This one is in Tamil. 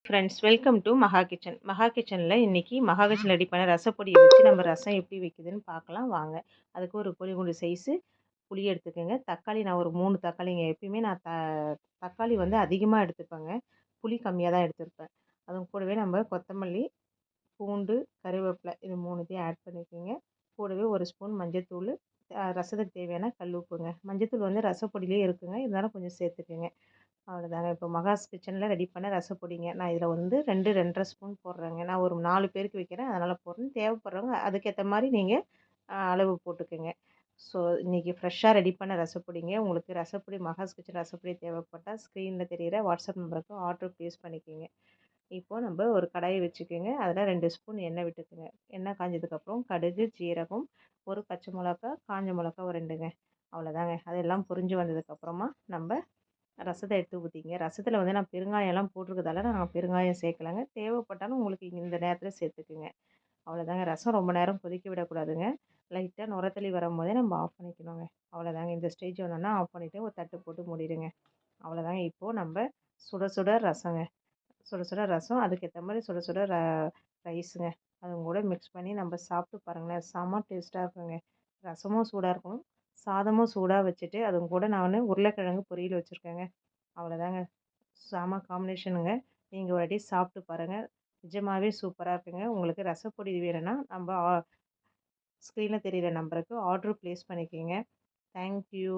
ஃப்ரெண்ட்ஸ், வெல்கம் டு மகா கிச்சன். மகா கிச்சனில் இன்றைக்கி மகா கிச்சன் ரெடி பண்ண ரசப்பொடியை வச்சு நம்ம ரசம் எப்படி வைக்குதுன்னு பார்க்கலாம் வாங்க. அதுக்கு ஒரு குழி சைஸு புளி எடுத்துக்கோங்க. தக்காளி நான் ஒரு 3 தக்காளிங்க. எப்பயுமே நான் தக்காளி வந்து அதிகமாக எடுத்துப்பேங்க. புளி கம்மியாக தான் எடுத்துருப்பேன். அது கூடவே நம்ம கொத்தமல்லி, பூண்டு, கருவேப்பிலை இது 3த்தையும் ஆட் பண்ணிக்கோங்க. கூடவே ஒரு ஸ்பூன் மஞ்சத்தூள், ரசத்துக்கு தேவையான கல் உப்புங்க. மஞ்சத்தூள் வந்து ரசப்பொடியிலே இருக்குங்க, இருந்தாலும் கொஞ்சம் சேர்த்துக்குங்க. அவ்வளோதாங்க. இப்போ மகாஸ் கிச்சனில் ரெடி பண்ண ரசப்பொடிங்க. நான் இதில் வந்து 2, 2 1/2 ஸ்பூன் போடுறேங்க. நான் ஒரு 4 பேருக்கு வைக்கிறேன், அதனால் போடுறேன். தேவைப்படுறவங்க அதுக்கேற்ற மாதிரி நீங்கள் அளவு போட்டுக்கோங்க. ஸோ இன்றைக்கி ஃப்ரெஷ்ஷாக ரெடி பண்ண ரசப்பொடிங்க. உங்களுக்கு ரசப்பொடி மகாஸ் கிச்சன் ரசப்பொடி தேவைப்பட்டால் ஸ்க்ரீனில் தெரிகிற வாட்ஸ்அப் நம்பருக்கு ஆர்டர் ப்ளேஸ் பண்ணிக்கோங்க. இப்போது நம்ம ஒரு கடாயை வச்சுக்கோங்க. அதில் 2 ஸ்பூன் எண்ணெய் விட்டுக்குங்க. எண்ணெய் காஞ்சதுக்கப்புறம் கடுகு, ஜீரகம், ஒரு பச்சை மிளகா, காஞ்ச மிளகா ஒரு 2ங்க. அவ்வளோதாங்க. அதெல்லாம் பொரிஞ்சு வந்ததுக்கப்புறமா நம்ம ரசத்தை எடுத்து ஊற்றிங்க. ரசத்தில் வந்து நான் பெருங்காயம்லாம் போட்டிருக்கதால நான் பெருங்காயம் சேர்க்கலைங்க. தேவைப்பட்டாலும் உங்களுக்கு இந்த நேரத்தில் சேர்த்துக்குங்க. அவ்வளோதாங்க. ரசம் ரொம்ப நேரம் கொதிக்க விடக்கூடாதுங்க. லைட்டாக நுரத்தள்ளி வரும்போதே நம்ம ஆஃப் பண்ணிக்கணுங்க. அவ்வளோதாங்க. இந்த ஸ்டேஜ் வந்தோன்னா ஆஃப் பண்ணிவிட்டு ஒரு தட்டு போட்டு மூடிடுங்க. அவ்வளோதாங்க. இப்போது நம்ம சுட சுட ரசங்க. சுட சுட ரசம், அதுக்கேற்ற மாதிரி சுட சுட ரைஸுங்க. அதுவும் கூட மிக்ஸ் பண்ணி நம்ம சாப்பிட்டு பாருங்களேன், செம்ம டேஸ்ட்டாக இருக்குங்க. ரசமும் சூடாக இருக்கணும், சாதமும் சூடாக வச்சுட்டு அதுவும் கூட நான் உருளைக்கிழங்கு பொரியல் வச்சுருக்கேங்க. அவ்வளோதாங்க. செம காம்பினேஷனுங்க. நீங்கள் ஒரு வாட்டி சாப்பிட்டு பாருங்கள். நிஜமாகவே சூப்பராக இருக்குங்க. உங்களுக்கு ரசப்பொடி வேணும்னா நம்ம ஸ்க்ரீனில் தெரியிற நம்பருக்கு ஆர்டர் ப்ளேஸ் பண்ணிக்கோங்க. தேங்க்யூ.